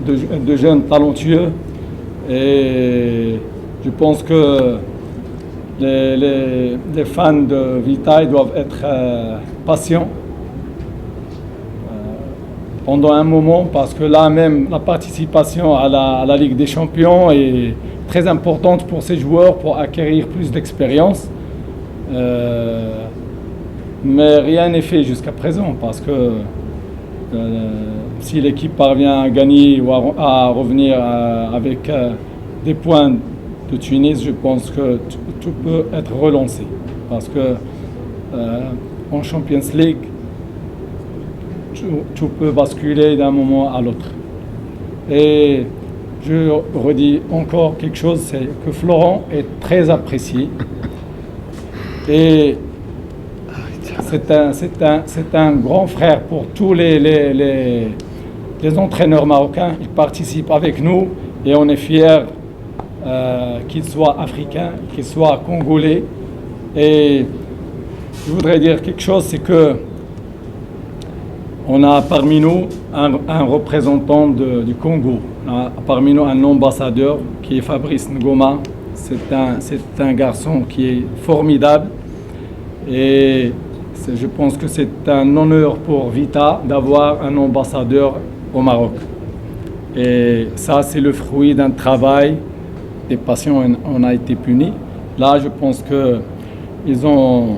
de jeunes talentueux. Et je pense que les fans de Vita doivent être patients pendant un moment, parce que là même la participation à la Ligue des Champions est très importante pour ces joueurs pour acquérir plus d'expérience. Mais rien n'est fait jusqu'à présent, parce que si l'équipe parvient à gagner ou à revenir avec des points de Tunis, je pense que tout peut être relancé, parce que en Champions League, tout peut basculer d'un moment à l'autre. Et je redis encore quelque chose, c'est que Florent est très apprécié. Et c'est un grand frère pour tous les entraîneurs marocains. Il participe avec nous et on est fiers qu'il soit africain, qu'il soit congolais. Et je voudrais dire quelque chose, c'est que on a parmi nous un représentant du Congo. On a parmi nous un ambassadeur qui est Fabrice Ngoma. C'est un garçon qui est formidable. Et je pense que c'est un honneur pour Vita d'avoir un ambassadeur au Maroc. Et ça, c'est le fruit d'un travail, des passions, on a été punis. Là, je pense qu'ils ont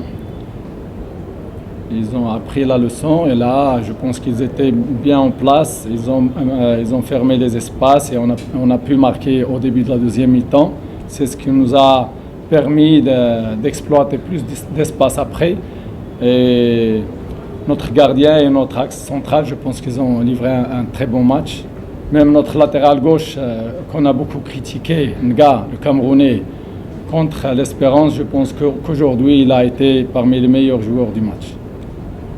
appris la leçon, et là, je pense qu'ils étaient bien en place. Ils ont fermé les espaces et on a pu marquer au début de la deuxième mi-temps. C'est ce qui nous a permis d'exploiter plus d'espace après. Et notre gardien et notre axe central, je pense qu'ils ont livré un très bon match. Même notre latéral gauche, qu'on a beaucoup critiqué, Nga, le Camerounais, contre l'Espérance, je pense qu'aujourd'hui, il a été parmi les meilleurs joueurs du match.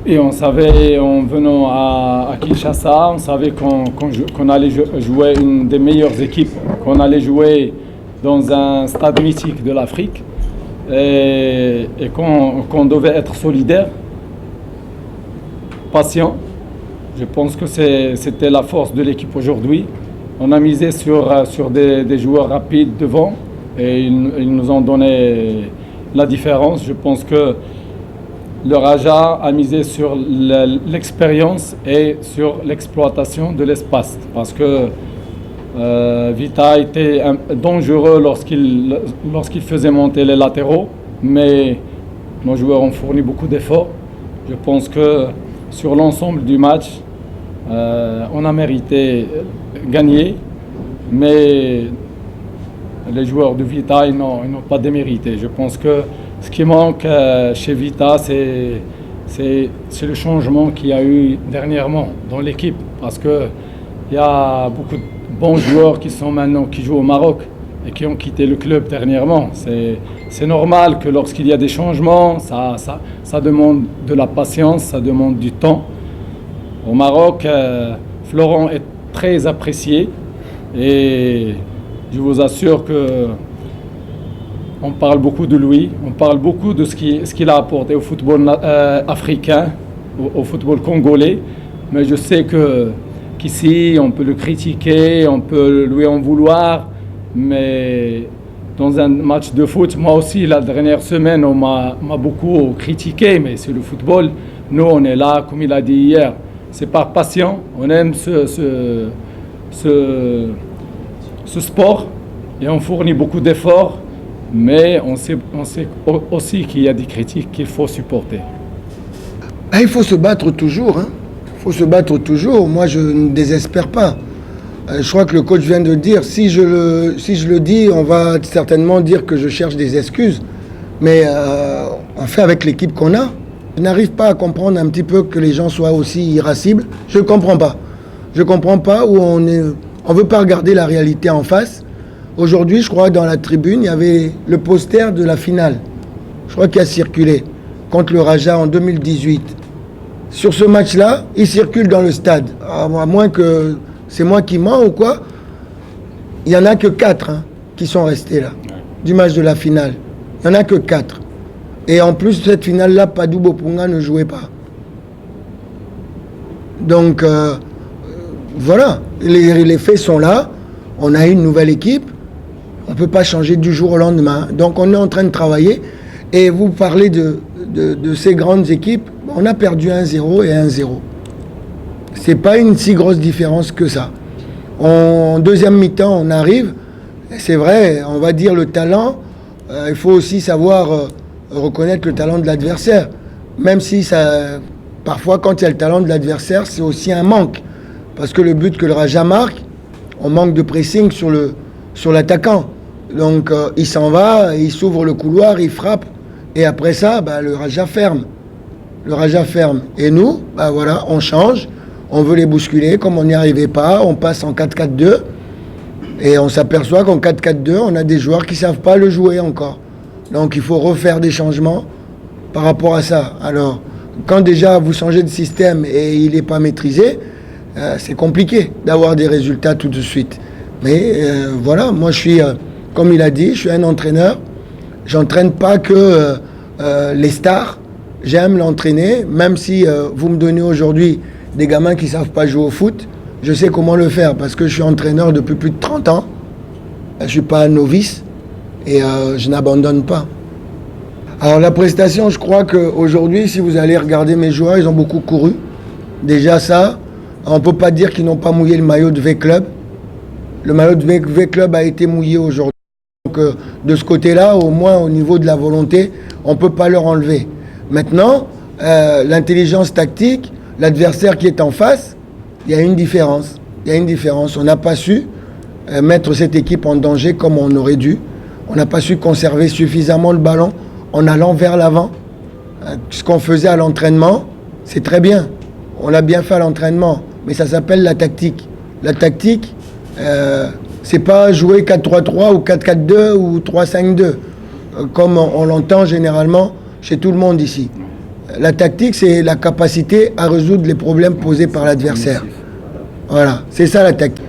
Et on savait, en venant à Kinshasa, on savait qu'on allait jouer une des meilleures équipes, qu'on allait jouer dans un stade mythique de l'Afrique, et qu'on devait être solidaire, patient. Je pense que c'était la force de l'équipe aujourd'hui. On a misé sur des joueurs rapides devant, et ils nous ont donné la différence. Je pense que le Raja a misé sur l'expérience et sur l'exploitation de l'espace, parce que Vita était dangereux lorsqu'il faisait monter les latéraux, mais nos joueurs ont fourni beaucoup d'efforts. Je pense que sur l'ensemble du match, on a mérité gagner, mais les joueurs de Vita, ils n'ont pas démérité. Je pense que ce qui manque chez Vita, c'est le changement qu'il y a eu dernièrement dans l'équipe, parce qu'il y a beaucoup de bons joueurs qui jouent au Maroc et qui ont quitté le club dernièrement. C'est normal que lorsqu'il y a des changements, ça demande de la patience, ça demande du temps. Au Maroc, Florent est très apprécié, et je vous assure que on parle beaucoup de lui, on parle beaucoup de ce qu'il a apporté au football africain, au football congolais, mais je sais qu'ici, on peut le critiquer, on peut lui en vouloir, mais dans un match de foot, moi aussi, la dernière semaine, on m'a beaucoup critiqué, mais c'est le football. Nous, on est là, comme il a dit hier, c'est par passion, on aime ce sport, et on fournit beaucoup d'efforts, mais on sait aussi qu'il y a des critiques qu'il faut supporter. Il faut se battre toujours, hein. Il faut se battre toujours. Moi, je ne désespère pas. Je crois que le coach vient de dire, si je le dis, on va certainement dire que je cherche des excuses. Mais on fait avec l'équipe qu'on a. Je n'arrive pas à comprendre un petit peu que les gens soient aussi irascibles. Je ne comprends pas. Je ne comprends pas où on ne veut pas regarder la réalité en face. Aujourd'hui, je crois, dans la tribune, il y avait le poster de la finale. Je crois qu'il a circulé contre le Raja en 2018. Sur ce match-là, il circule dans le stade. À moins que c'est moi qui mens ou quoi. Il n'y en a que 4 qui sont restés là, du match de la finale. Il n'y en a que 4. Et en plus, cette finale-là, Padou Bopunga ne jouait pas. Donc, voilà, les faits sont là. On a une nouvelle équipe. On ne peut pas changer du jour au lendemain. Donc on est en train de travailler. Et vous parlez de ces grandes équipes. On a perdu 1-0 et 1-0. C'est pas une si grosse différence que ça. En deuxième mi-temps, on arrive. C'est vrai, on va dire le talent. Il faut aussi savoir reconnaître le talent de l'adversaire. Même si ça, parfois, quand il y a le talent de l'adversaire, c'est aussi un manque. Parce que le but que le Raja marque, on manque de pressing sur l'attaquant. Donc il s'en va, il s'ouvre le couloir, il frappe. Et après ça, le Raja ferme. Le Raja ferme. Et nous, voilà, on change. On veut les bousculer. Comme on n'y arrivait pas, on passe en 4-4-2. Et on s'aperçoit qu'en 4-4-2, on a des joueurs qui ne savent pas le jouer encore. Donc il faut refaire des changements par rapport à ça. Alors, quand déjà vous changez de système et il n'est pas maîtrisé, c'est compliqué d'avoir des résultats tout de suite. Mais voilà, moi je suis, comme il a dit, je suis un entraîneur. J'entraîne pas que les stars. J'aime l'entraîner, même si vous me donnez aujourd'hui des gamins qui ne savent pas jouer au foot. Je sais comment le faire parce que je suis entraîneur depuis plus de 30 ans. Je ne suis pas un novice et je n'abandonne pas. Alors la prestation, je crois qu'aujourd'hui, si vous allez regarder mes joueurs, ils ont beaucoup couru. Déjà ça, on ne peut pas dire qu'ils n'ont pas mouillé le maillot de V-Club. Le maillot de V-Club a été mouillé aujourd'hui. Donc de ce côté-là, au moins au niveau de la volonté, on ne peut pas leur enlever. Maintenant, l'intelligence tactique, l'adversaire qui est en face, il y a une différence. Il y a une différence. On n'a pas su mettre cette équipe en danger comme on aurait dû. On n'a pas su conserver suffisamment le ballon en allant vers l'avant. Ce qu'on faisait à l'entraînement, c'est très bien. On l'a bien fait à l'entraînement, mais ça s'appelle la tactique. La tactique, c'est pas jouer 4-3-3 ou 4-4-2 ou 3-5-2, comme on l'entend généralement chez tout le monde ici. La tactique, c'est la capacité à résoudre les problèmes posés par l'adversaire. Voilà, c'est ça la tactique.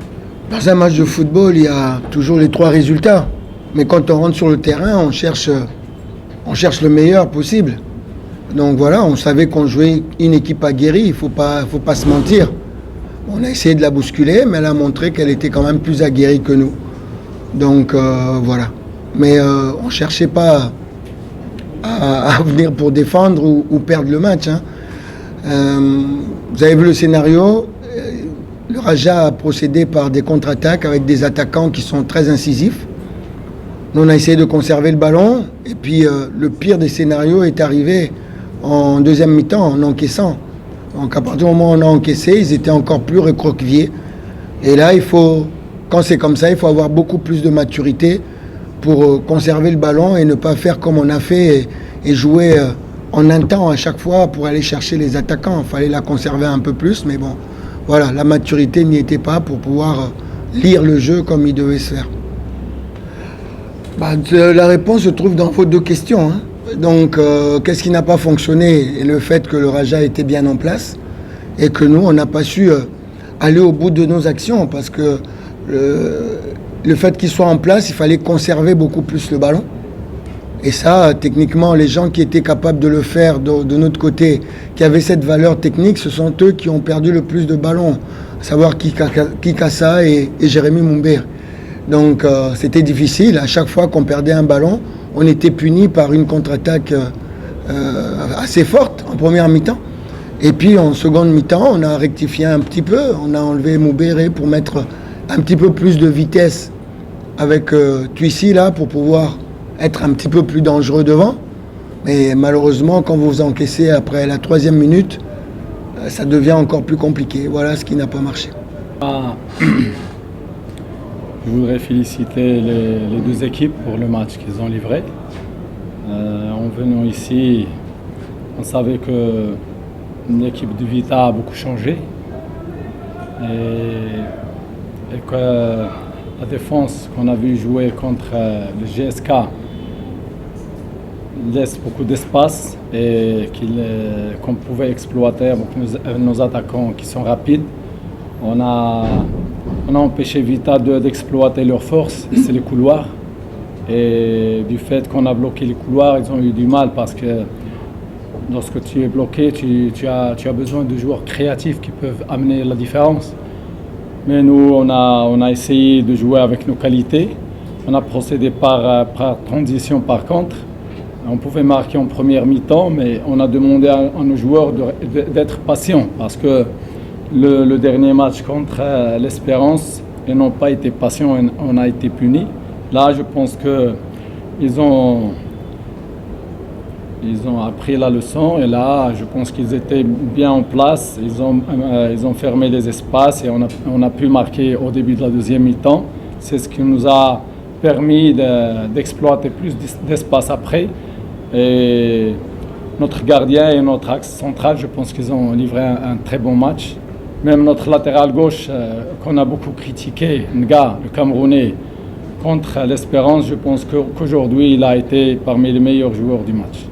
Dans un match de football, il y a toujours les 3 résultats. Mais quand on rentre sur le terrain, on cherche le meilleur possible. Donc voilà, on savait qu'on jouait une équipe aguerrie, il faut pas se mentir. On a essayé de la bousculer, mais elle a montré qu'elle était quand même plus aguerrie que nous. Donc voilà. Mais on ne cherchait pas à venir pour défendre ou perdre le match. Hein. Vous avez vu le scénario. Le Raja a procédé par des contre-attaques avec des attaquants qui sont très incisifs. Nous, on a essayé de conserver le ballon. Et puis, le pire des scénarios est arrivé en deuxième mi-temps, en encaissant. Donc, à partir du moment où on a encaissé, ils étaient encore plus recroquevillés. Et là, quand c'est comme ça, il faut avoir beaucoup plus de maturité pour conserver le ballon et ne pas faire comme on a fait et jouer en un temps à chaque fois pour aller chercher les attaquants. Il fallait la conserver un peu plus, mais bon, voilà, la maturité n'y était pas pour pouvoir lire le jeu comme il devait se faire. La réponse se trouve dans vos 2 questions. Hein. Donc, qu'est-ce qui n'a pas fonctionné? Et le fait que le Raja était bien en place et que nous, on n'a pas su aller au bout de nos actions parce que le fait qu'il soit en place, il fallait conserver beaucoup plus le ballon. Et ça, techniquement, les gens qui étaient capables de le faire de notre côté, qui avaient cette valeur technique, ce sont eux qui ont perdu le plus de ballons, à savoir Kikassa et Jérémy Mumbere. Donc c'était difficile. À chaque fois qu'on perdait un ballon, on était puni par une contre-attaque assez forte en première mi-temps. Et puis en seconde mi-temps, on a rectifié un petit peu. On a enlevé Mumbere pour mettre un petit peu plus de vitesse avec Tuissi là pour pouvoir être un petit peu plus dangereux devant. Mais malheureusement, quand vous encaissez après la 3e minute, ça devient encore plus compliqué. Voilà ce qui n'a pas marché. Je voudrais féliciter les 2 équipes pour le match qu'ils ont livré. En venant ici, on savait que l'équipe de Vita a beaucoup changé et que la défense qu'on a vu jouer contre le GSK laisse beaucoup d'espace et qu'on pouvait exploiter avec nos attaquants qui sont rapides. On a empêché Vita d'exploiter leurs forces, c'est les couloirs. Et du fait qu'on a bloqué les couloirs, ils ont eu du mal parce que lorsque tu es bloqué, tu as besoin de joueurs créatifs qui peuvent amener la différence. Mais nous, on a essayé de jouer avec nos qualités. On a procédé par transition par contre. On pouvait marquer en première mi-temps, mais on a demandé à nos joueurs d'être patients parce que le dernier match contre l'Espérance, ils n'ont pas été patients et on a été punis. Là, je pense qu'ils ont appris la leçon et là, je pense qu'ils étaient bien en place. Ils ont fermé les espaces et on a pu marquer au début de la deuxième mi-temps. C'est ce qui nous a permis d'exploiter plus d'espace après. Et notre gardien et notre axe central, je pense qu'ils ont livré un très bon match. Même notre latéral gauche, qu'on a beaucoup critiqué, Nga, le Camerounais, contre l'Espérance, je pense qu'aujourd'hui, il a été parmi les meilleurs joueurs du match.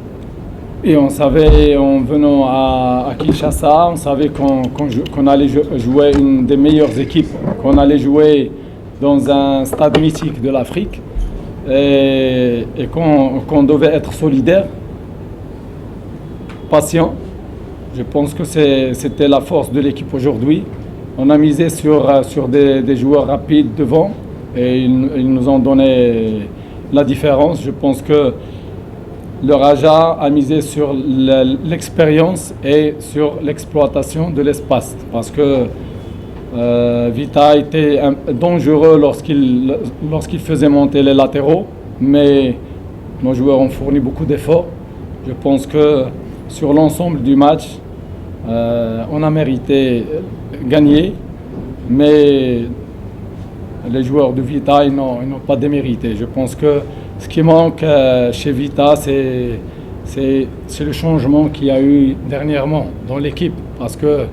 Et on savait, en venant à Kinshasa, on savait qu'on allait jouer une des meilleures équipes, qu'on allait jouer dans un stade mythique de l'Afrique et qu'on devait être solidaire, patient. Je pense que c'était la force de l'équipe aujourd'hui. On a misé sur des joueurs rapides devant et ils nous ont donné la différence. Je pense que le Raja a misé sur l'expérience et sur l'exploitation de l'espace parce que Vita était dangereux lorsqu'il faisait monter les latéraux, mais nos joueurs ont fourni beaucoup d'efforts. Je pense que sur l'ensemble du match, on a mérité gagner, mais les joueurs de Vita ils n'ont pas démérité. Je pense que ce qui manque chez Vita, c'est le changement qu'il y a eu dernièrement dans l'équipe, parce qu'il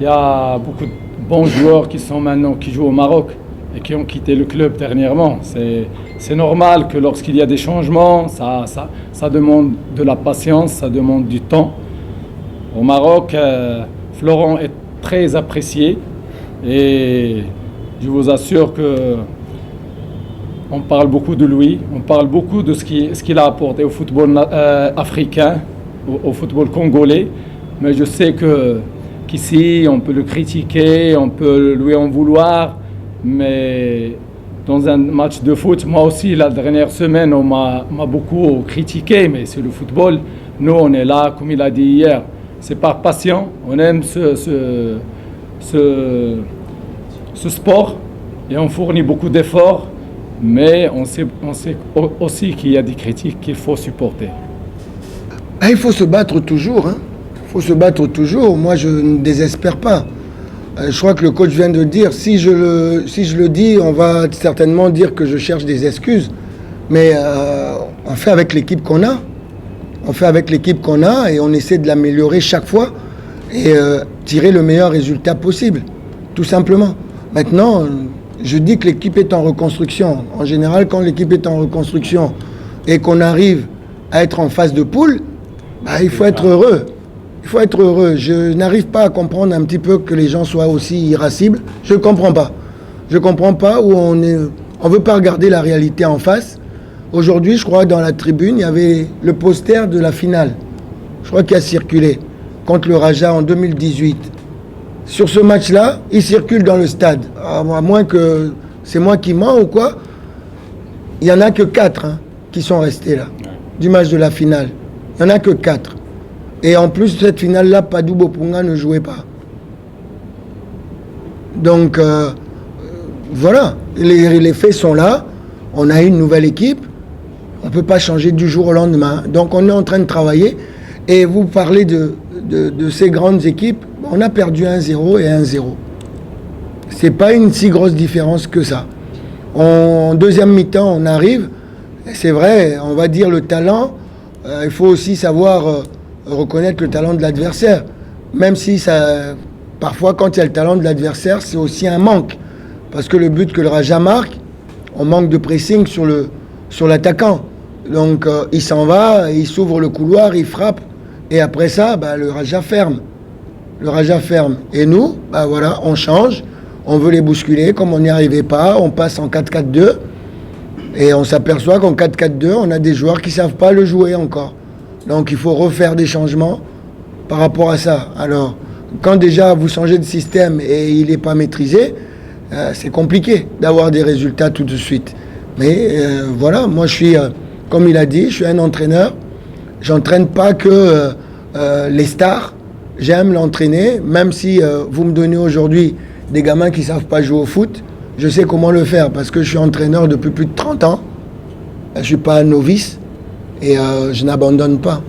y a beaucoup de bons joueurs qui jouent au Maroc et qui ont quitté le club dernièrement. C'est normal que lorsqu'il y a des changements, ça demande de la patience, ça demande du temps. Au Maroc, Florent est très apprécié et je vous assure que on parle beaucoup de lui, on parle beaucoup de ce qu'il a apporté au football africain, au football congolais, mais je sais qu'ici, on peut le critiquer, on peut lui en vouloir, mais dans un match de foot, moi aussi, la dernière semaine, on m'a beaucoup critiqué, mais c'est le football. Nous, on est là, comme il a dit hier, c'est par passion, on aime ce sport et on fournit beaucoup d'efforts, mais on sait aussi qu'il y a des critiques qu'il faut supporter. Il faut se battre toujours, hein. Il faut se battre toujours. Moi, je ne désespère pas. Je crois que le coach vient de dire, si je le dis, on va certainement dire que je cherche des excuses. Mais on fait avec l'équipe qu'on a. On fait avec l'équipe qu'on a et on essaie de l'améliorer chaque fois et tirer le meilleur résultat possible, tout simplement. Maintenant, je dis que l'équipe est en reconstruction. En général, quand l'équipe est en reconstruction et qu'on arrive à être en phase de poule, il faut être heureux. Il faut être heureux. Je n'arrive pas à comprendre un petit peu que les gens soient aussi irascibles. Je ne comprends pas. Je ne comprends pas où on ne veut pas regarder la réalité en face. Aujourd'hui, je crois, dans la tribune, il y avait le poster de la finale. Je crois qu'il a circulé contre le Raja en 2018. Sur ce match-là, il circule dans le stade. À moins que c'est moi qui mens ou quoi. Il n'y en a que 4 qui sont restés là, du match de la finale. Il n'y en a que 4. Et en plus, cette finale-là, Padou Bopunga ne jouait pas. Donc, voilà, les faits sont là. On a une nouvelle équipe. On ne peut pas changer du jour au lendemain. Donc, on est en train de travailler. Et vous parlez de ces grandes équipes. On a perdu 1-0 et 1-0. Ce n'est pas une si grosse différence que ça. En deuxième mi-temps, on arrive. C'est vrai, on va dire le talent. Il faut aussi savoir reconnaître le talent de l'adversaire. Même si parfois, quand il y a le talent de l'adversaire, c'est aussi un manque. Parce que le but que le Raja marque, on manque de pressing sur l'attaquant. Donc, il s'en va, il s'ouvre le couloir, il frappe. Et après ça, le Raja ferme. Le Raja ferme. Et nous, voilà, on change. On veut les bousculer. Comme on n'y arrivait pas, on passe en 4-4-2. Et on s'aperçoit qu'en 4-4-2, on a des joueurs qui ne savent pas le jouer encore. Donc il faut refaire des changements par rapport à ça. Alors, quand déjà vous changez de système et il n'est pas maîtrisé, c'est compliqué d'avoir des résultats tout de suite. Mais voilà, moi je suis, comme il a dit, je suis un entraîneur. J'entraîne pas que les stars. J'aime l'entraîner, même si vous me donnez aujourd'hui des gamins qui ne savent pas jouer au foot. Je sais comment le faire parce que je suis entraîneur depuis plus de 30 ans. Je ne suis pas un novice et je n'abandonne pas.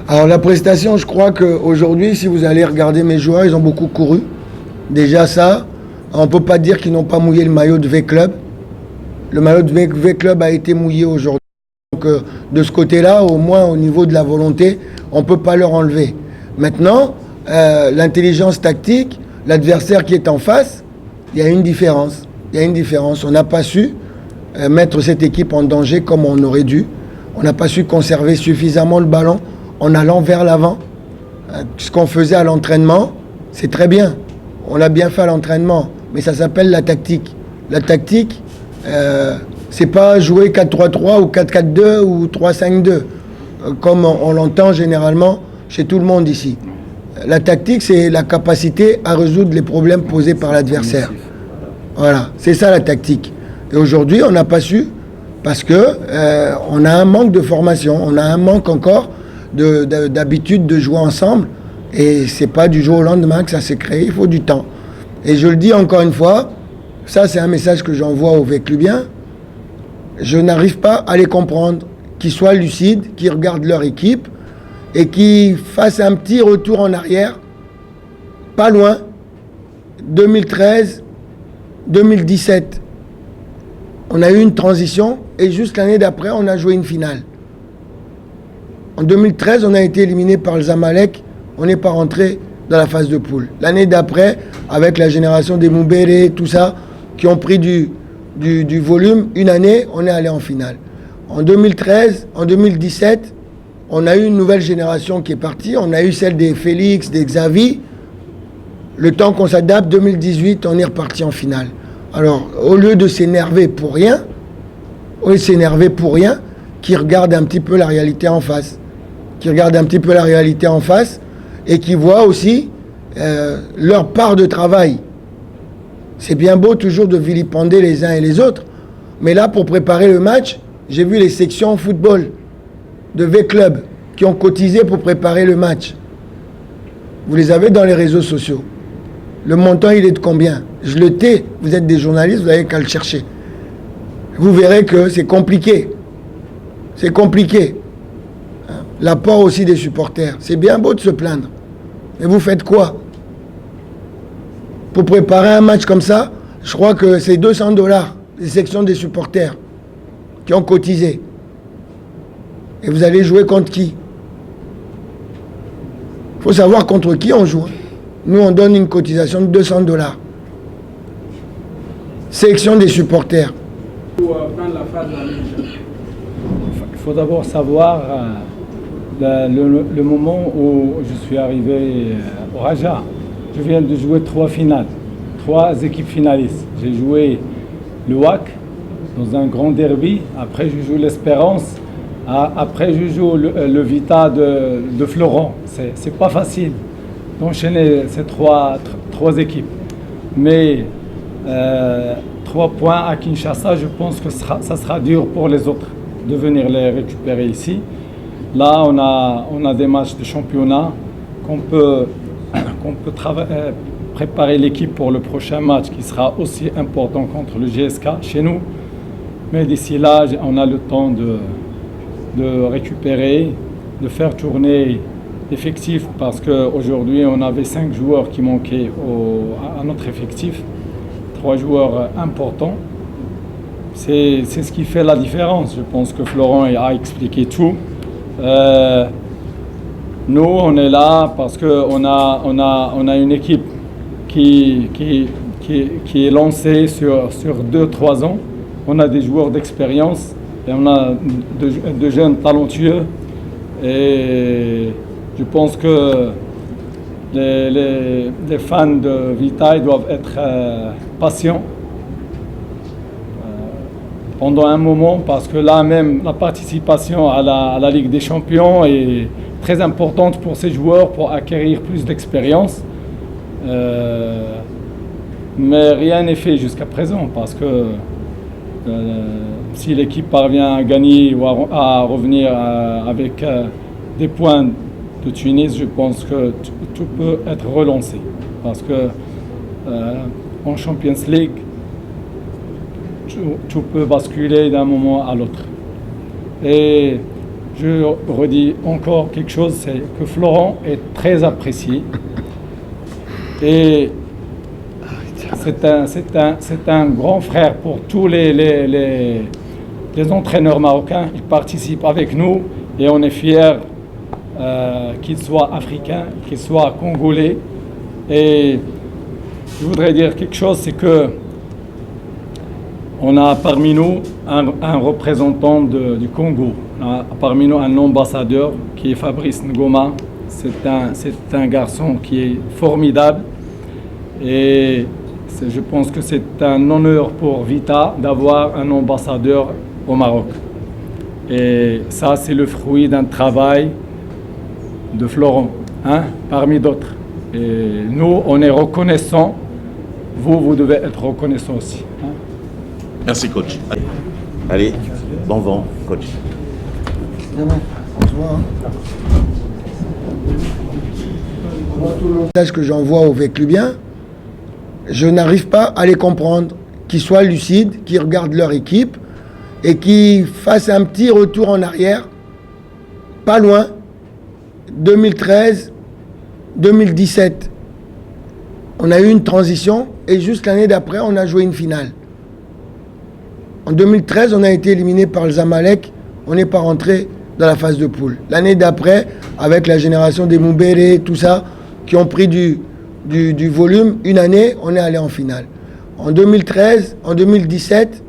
Alors la prestation, je crois qu'aujourd'hui, si vous allez regarder mes joueurs, ils ont beaucoup couru. Déjà ça, on ne peut pas dire qu'ils n'ont pas mouillé le maillot de V-Club. Le maillot de V-Club a été mouillé aujourd'hui. Donc de ce côté-là, au moins au niveau de la volonté, on ne peut pas leur enlever. Maintenant, l'intelligence tactique, l'adversaire qui est en face, il y a une différence. Il y a une différence. On n'a pas su mettre cette équipe en danger comme on aurait dû. On n'a pas su conserver suffisamment le ballon en allant vers l'avant. Ce qu'on faisait à l'entraînement, c'est très bien. On l'a bien fait à l'entraînement, mais ça s'appelle la tactique. La tactique, c'est pas jouer 4-3-3 ou 4-4-2 ou 3-5-2, comme on l'entend généralement chez tout le monde ici. La tactique, c'est la capacité à résoudre les problèmes posés par l'adversaire. Voilà, c'est ça la tactique. Et aujourd'hui, on n'a pas su parce que on a un manque de formation, on a un manque encore d'habitude de jouer ensemble. Et c'est pas du jour au lendemain que ça s'est créé, il faut du temps. Et je le dis encore une fois, ça c'est un message que j'envoie aux Véclubiens. Je n'arrive pas à les comprendre, qu'ils soient lucides, qu'ils regardent leur équipe et qu'ils fassent un petit retour en arrière, pas loin, 2013, 2017. On a eu une transition et juste l'année d'après, on a joué une finale. En 2013, on a été éliminé par le Zamalek. On n'est pas rentré dans la phase de poule. L'année d'après, avec la génération des Moubéré, tout ça, qui ont pris du volume, une année, on est allé en finale. En 2013, en 2017, on a eu une nouvelle génération qui est partie. On a eu celle des Félix, des Xavi. Le temps qu'on s'adapte, 2018, on est reparti en finale. Alors, au lieu de s'énerver pour rien, qui regardent un petit peu la réalité en face. Et qui voient aussi leur part de travail. C'est bien beau toujours de vilipender les uns et les autres, mais là, pour préparer le match, j'ai vu les sections football de V-Club qui ont cotisé pour préparer le match. Vous les avez dans les réseaux sociaux. Le montant, il est de combien? Je le tais. Vous êtes des journalistes, vous n'avez qu'à le chercher. Vous verrez que c'est compliqué. C'est compliqué. L'apport aussi des supporters. C'est bien beau de se plaindre. Mais vous faites quoi? Pour préparer un match comme ça, je crois que c'est 200 $, les sections des supporters qui ont cotisé. Et vous allez jouer contre qui? Il faut savoir contre qui on joue. Nous, on donne une cotisation de 200 $. Section des supporters. Il faut d'abord savoir le moment où je suis arrivé au Raja. Je viens de jouer 3 finales, 3 équipes finalistes. J'ai joué le WAC dans un grand derby. Après, je joue l'Espérance. Après, je joue le Vita de Florent. C'est pas facile d'enchaîner ces trois équipes. Mais 3 points à Kinshasa, je pense que ça sera dur pour les autres de venir les récupérer ici. Là, on a des matchs de championnat qu'on peut préparer l'équipe pour le prochain match qui sera aussi important contre le GSK chez nous. Mais d'ici là, on a le temps de récupérer, de faire tourner l'effectif parce qu'aujourd'hui, on avait 5 joueurs qui manquaient à notre effectif. 3 joueurs importants. C'est ce qui fait la différence. Je pense que Florent a expliqué tout. Nous, on est là parce qu'on a une équipe qui est lancée sur 2-3 ans. On a des joueurs d'expérience et on a de jeunes talentueux. Et je pense que les fans de Vita doivent être patients pendant un moment parce que là même la participation à la Ligue des Champions est très importante pour ces joueurs pour acquérir plus d'expérience. Mais rien n'est fait jusqu'à présent parce que si l'équipe parvient à gagner ou à revenir avec des points de Tunis, je pense que tout peut être relancé. Parce que en Champions League, tout peut basculer d'un moment à l'autre. Et je redis encore quelque chose, c'est que Florent est très apprécié. Et c'est un grand frère pour tous les entraîneurs marocains. Il participe avec nous et on est fiers qu'il soit africain, qu'il soit congolais. Et je voudrais dire quelque chose, c'est que on a parmi nous un représentant du Congo. On a parmi nous un ambassadeur qui est Fabrice Ngoma. C'est un garçon qui est formidable et je pense que c'est un honneur pour Vita d'avoir un ambassadeur au Maroc. Et ça, c'est le fruit d'un travail de Florent, parmi d'autres. Et nous, on est reconnaissants. Vous devez être reconnaissants aussi. Merci, coach. Allez, bon vent, coach. Le message que j'envoie aux Véclubiens, je n'arrive pas à les comprendre, qu'ils soient lucides, qu'ils regardent leur équipe et qu'ils fassent un petit retour en arrière, pas loin, 2013, 2017. On a eu une transition et juste l'année d'après, on a joué une finale. En 2013, on a été éliminé par le Zamalek, on n'est pas rentré dans la phase de poule. L'année d'après, avec la génération des Moumbéré, tout ça, qui ont pris du volume, une année, on est allé en finale. En 2013, en 2017,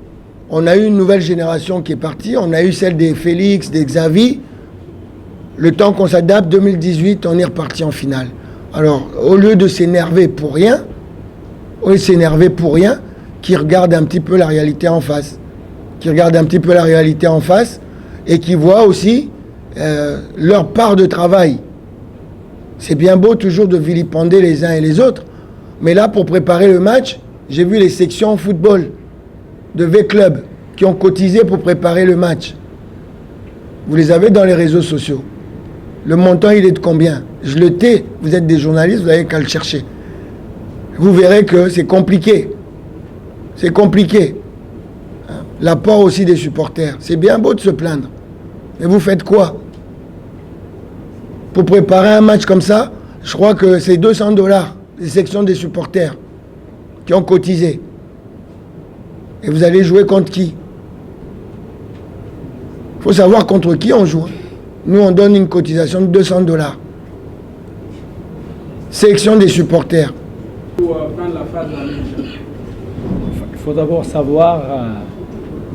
on a eu une nouvelle génération qui est partie, on a eu celle des Félix, des Xavi. Le temps qu'on s'adapte, 2018, on est reparti en finale. Alors, au lieu de s'énerver pour rien, qu'ils regardent un petit peu la réalité en face. Et qui voient aussi leur part de travail. C'est bien beau toujours de vilipender les uns et les autres, mais là, pour préparer le match, j'ai vu les sections football de V-Club qui ont cotisé pour préparer le match. Vous les avez dans les réseaux sociaux. Le montant, il est de combien? Je le tais, vous êtes des journalistes, vous n'avez qu'à le chercher. Vous verrez que c'est compliqué. C'est compliqué. L'apport aussi des supporters. C'est bien beau de se plaindre. Mais vous faites quoi? Pour préparer un match comme ça, je crois que c'est 200 $, les sections des supporters qui ont cotisé. Et vous allez jouer contre qui? Il faut savoir contre qui on joue. Nous, on donne une cotisation de 200 $. Sélection des supporters. Il faut d'abord savoir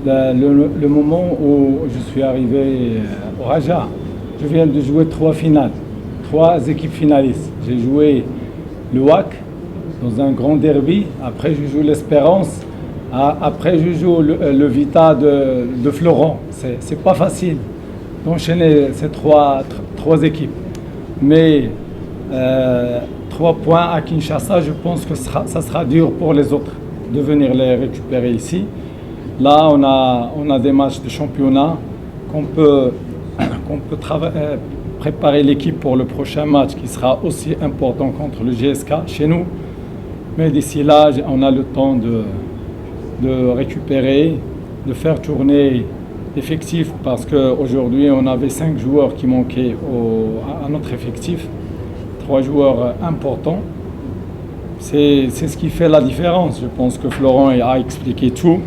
le moment où je suis arrivé au Raja. Je viens de jouer 3 finales, 3 équipes finalistes. J'ai joué le WAC dans un grand derby. Après, je joue l'Espérance. Après, je joue le Vita de Florent. C'est pas facile d'enchaîner ces trois équipes. Mais 3 points à Kinshasa, je pense que ça sera dur pour les autres de venir les récupérer ici. Là, on a des matchs de championnat qu'on peut préparer l'équipe pour le prochain match qui sera aussi important contre le GSK chez nous. Mais d'ici là, on a le temps de récupérer, de faire tourner l'effectif parce qu'aujourd'hui, on avait 5 joueurs qui manquaient à notre effectif. 3 joueurs importants. C'est ce qui fait la différence. Je pense que Florent a expliqué tout.